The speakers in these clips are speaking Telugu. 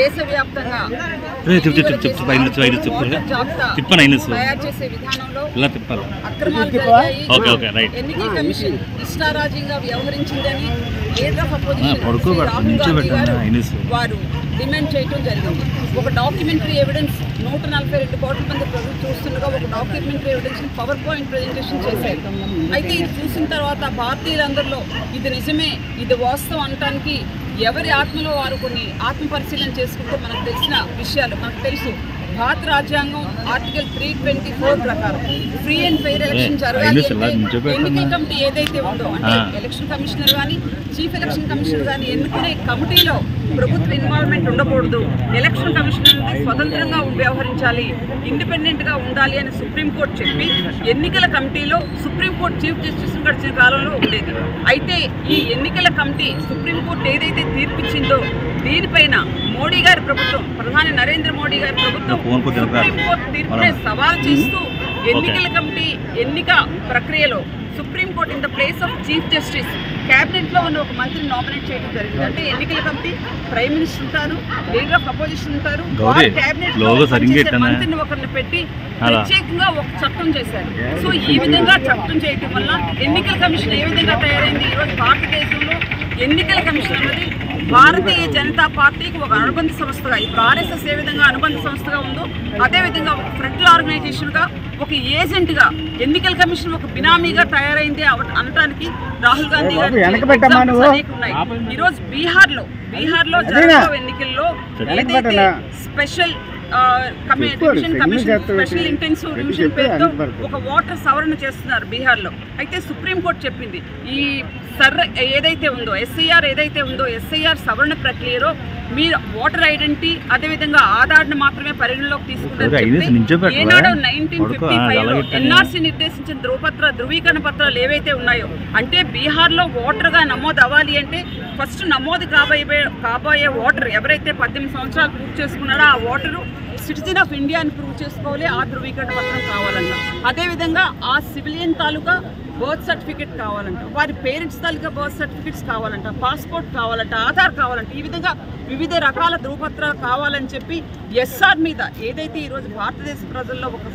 దేశవ్యాప్తంగా తయారు చేసే విధానంలో అక్రమాలు జరిగాయి. ఎన్నికల కమిషన్ ఇష్టారాజ్యంగా వ్యవహరించిందని leader of opposition Rahul Gandhi గారు వారు డిమాండ్ చేయడం జరిగింది. ఒక డాక్యుమెంటరీ ఎవిడెన్స్ 142 కోట్ల మంది ప్రజలు చూస్తుండగా ఒక documentary evidence power point presentation చేశారు. అయితే ఇది చూసిన తర్వాత భారతీయులందరిలో ఇది నిజమే, ఇది వాస్తవం అనటానికి ఎవరి ఆత్మలో వారు కొన్ని ఆత్మ పరిశీలన చేసుకుంటే మనకు తెలిసిన విషయాలు మనకు తెలుసు. భారత రాజ్యాంగం ఆర్టికల్ 324 ప్రకారం ఫ్రీ అండ్ ఫెయిర్ ఎలక్షన్ జరగాలి అంటే ఎన్నికల కమిటీ ఏదైతే ఉందో అంటే ఎలక్షన్ కమిషనర్ కానీ చీఫ్ ఎలక్షన్ కమిషనర్ కానీ ఎన్నుకునే కమిటీలో ప్రభుత్వ ఇన్వాల్వ్మెంట్ ఉండకూడదు. ఎలక్షన్ కమిషనర్ స్వతంత్రంగా వ్యవహరించాలి, ఇండిపెండెంట్గా ఉండాలి అని సుప్రీంకోర్టు చెప్పి ఎన్నికల కమిటీలో సుప్రీంకోర్టు చీఫ్ జస్టిస్ గడిచిన కాలంలో ఉండేది. అయితే ఈ ఎన్నికల కమిటీ సుప్రీంకోర్టు ఏదైతే తీర్పిచ్చిందో దీనిపైన మోడీ గారి ప్రభుత్వం, ప్రధాని నరేంద్ర మోడీ గారి ప్రభుత్వం సుప్రీంకోర్టు తీర్పునే సవాల్ చేస్తూ ఎన్నికల కమిటీ ఎన్నిక ప్రక్రియలో supreme court in the place of chief justice క్యాబినెట్లో ఉన్న ఒక మంత్రిని నామినేట్ చేయడం జరిగింది. అంటే ఎన్నికల కమిటీ ప్రైమ్ మినిస్టర్ ఉంటారు, లీడర్ ఆఫ్ అపోజిషన్ ఉంటారు, క్యాబినెట్లో మంత్రిని ఒకరిని పెట్టి ప్రత్యేకంగా ఒక చట్టం చేశారు. సో ఈ విధంగా చట్టం చేయడం వల్ల ఎన్నికల కమిషన్ ఏ విధంగా తయారైంది? ఈరోజు భారతదేశంలో ఎన్నికల కమిషన్ అనేది భారతీయ జనతా పార్టీకి ఒక అనుబంధ సంస్థగా, ఇప్పుడు ఆర్ఎస్ఎస్ ఏ విధంగా అనుబంధ సంస్థగా ఉందో అదేవిధంగా ఒక ఫ్రంటల్ ఆర్గనైజేషన్గా, ఒక ఏజెంట్గా ఎన్నికల కమిషన్ ఒక బినామీగా తయారైంది అనడానికి రాహుల్ గాంధీ గారు ఉన్నాయి. ఈరోజు బీహార్లో జరగబోయే ఎన్నికల్లో ఏదైతే స్పెషల్ స్పెషల్ ఇంటెన్సివ్ రివిజన్ పేరుతో ఒక ఓటర్ సవరణ చేస్తున్నారు బీహార్లో. అయితే సుప్రీంకోర్టు చెప్పింది ఈ ఏదైతే ఉందో ఎస్ఐఆర్ సవరణ ప్రక్రియలో మీరు ఓటర్ ఐడెంటిటీ అదేవిధంగా ఆధార్ను మాత్రమే పరిగణలోకి తీసుకుంటారు. ఏనాడో 1955లో ఎన్ఆర్సీ నిర్దేశించిన ధృవీకరణ పత్రాలు ఏవైతే ఉన్నాయో అంటే బీహార్లో ఓటర్గా నమోదు అవ్వాలి అంటే ఫస్ట్ నమోదు కాబోయే ఓటర్ ఎవరైతే 18 సంవత్సరాలు పూర్తి చేసుకున్నాడో ఆ ఓటరు సిటిజన్ ఆఫ్ ఇండియా అని ప్రూవ్ చేసుకోవాలి, ఆ ధృవీకరణ పత్రం కావాలంట. అదేవిధంగా ఆ సివిలియన్ తాలూకా బర్త్ సర్టిఫికేట్ కావాలంట, వారి పేరెంట్స్ తాలూకా బర్త్ సర్టిఫికేట్స్ కావాలంట, పాస్పోర్ట్ కావాలంట, ఆధార్ కావాలంట, ఈ విధంగా వివిధ రకాల ధృవపత్రాలు కావాలని చెప్పి ఎస్ఆర్ మీద ఏదైతే ఈరోజు భారతదేశ ప్రజల్లో ఒక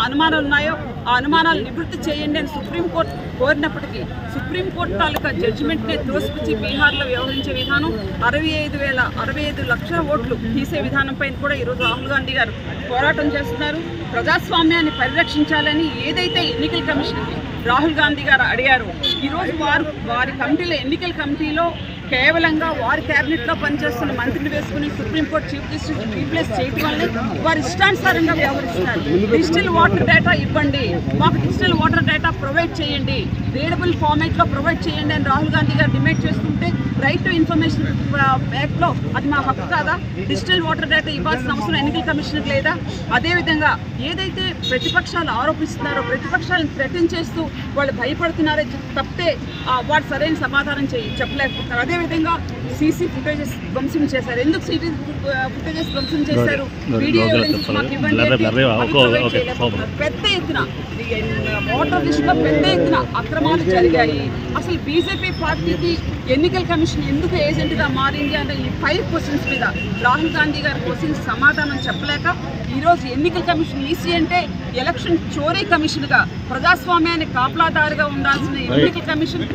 అనుమానాలు ఉన్నాయో ఆ అనుమానాలు నివృత్తి చేయండి అని సుప్రీంకోర్టు కోరినప్పటికీ సుప్రీంకోర్టు తాలూకా జడ్జిమెంట్నే త్రోసిపుచ్చి బీహార్లో వ్యవహరించే విధానం 65 లక్షల ఓట్లు తీసే విధానం పైన కూడా ఈరోజు రాహుల్ గాంధీ గారు పోరాటం చేస్తున్నారు. ప్రజాస్వామ్యాన్ని పరిరక్షించాలని ఏదైతే ఎన్నికల కమిషన్కి రాహుల్ గాంధీ గారు అడిగారు, ఈరోజు వారి కమిటీలో ఎన్నికల కమిటీలో కేవలంగా వారి క్యాబినెట్లో పనిచేస్తున్న మంత్రిని వేసుకుని సుప్రీంకోర్టు చీఫ్ జస్టిస్ రీప్లేస్ చేయడం వల్లే వారు ఇష్టానుసారంగా వ్యవహరిస్తున్నారు. డిజిటల్ ఓటర్ డేటా ఇవ్వండి, మాకు డిజిటల్ ఓటర్ డేటా ప్రొవైడ్ చేయండి, రీడబుల్ ఫార్మాట్లో ప్రొవైడ్ చేయండి అని రాహుల్ గాంధీ గారు డిమాండ్ చేస్తుంటే రైట్ టు ఇన్ఫర్మేషన్ యాక్ట్లో అది మా హక్కు కాదా? డిజిటల్ ఓటర్ డేటా ఇవ్వాల్సిన అవసరం ఎన్నికల కమిషన్కి లేదా? అదేవిధంగా ఏదైతే ప్రతిపక్షాలు ఆరోపిస్తున్నారో ప్రతిపక్షాలను థ్రెటన్ చేస్తూ వాళ్ళు భయపడుతున్నారో తప్పితే వాడు సరైన సమాధానం చెప్పలేకపోతున్నారు. అదేవిధంగా సీసీ ఫుటేజెస్ ధ్వంసం చేశారు. ఎందుకు సీసీ ఫుటేజెస్ ధ్వంసం చేశారు? వీడియో ఎవిడెన్స్ మాకు ఇవ్వండి. పెద్ద ఎత్తున ఓటర్ లిస్టులో పెద్ద ఎత్తున అక్రమాలు జరిగాయి. అసలు బీజేపీ పార్టీకి ఎన్నికల కమిషన్ ఎందుకు ఏజెంట్గా మారింది అనే ఈ 5 క్వశ్చన్స్ మీద రాహుల్ గాంధీ గారి క్వశ్చన్స్ సమాధానం చెప్పలేక ఈరోజు ఎన్నికల కమిషన్ ఈసీ అంటే ఎలక్షన్ చోరీ కమిషన్గా ప్రజాస్వామ్యానికి కాపలాదారుగా ఉండాల్సిన ఎన్నికల కమిషన్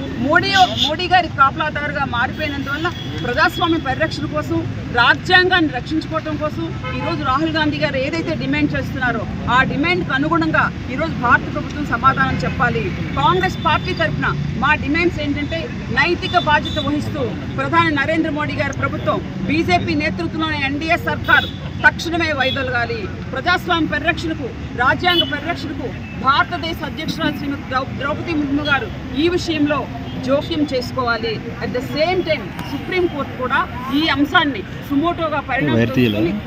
మోడీ గారి కాపలాదారుగా మారిపోయినందువల్ల ప్రజాస్వామ్య పరిరక్షణ కోసం రాజ్యాంగాన్ని రక్షించుకోవడం కోసం ఈరోజు రాహుల్ గాంధీ గారు ఏదైతే డిమాండ్ చేస్తున్నారో ఆ డిమాండ్కి అనుగుణంగా ఈరోజు భారత ప్రభుత్వం సమాధానం చెప్పాలి. కాంగ్రెస్ పార్టీ తరఫున మా డిమాండ్స్ ఏంటంటే నైతిక బాధ్యత వహిస్తూ ప్రధాని నరేంద్ర మోడీ గారి ప్రభుత్వం బీజేపీ నేతృత్వంలోని ఎన్డీఏ సర్కారు తక్షణమే వైదొలగాలి. ప్రజాస్వామ్య పరిరక్షణకు రాజ్యాంగ పరిరక్షణకు భారతదేశ అధ్యక్షురాలు శ్రీమతి ద్రౌపది ముర్ము గారు ఈ విషయంలో జోక్యం చేసుకోవాలి. At the same time supreme court కూడా ఈ అంశాన్ని సుమోటోగా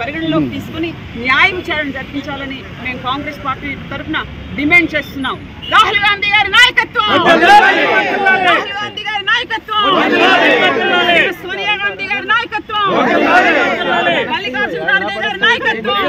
పరిగణలోకి తీసుకుని న్యాయ విచారణ జరిపించాలని మేము కాంగ్రెస్ పార్టీ తరఫున డిమాండ్ చేస్తున్నాం. రాహుల్ గాంధీ గారి నాయకత్వం, రాహుల్ గాంధీ గారి నాయకత్వం, సోనియా గాంధీ గారి నాయకత్వం, మల్లికార్జున ఖార్గే గారి నాయకత్వం.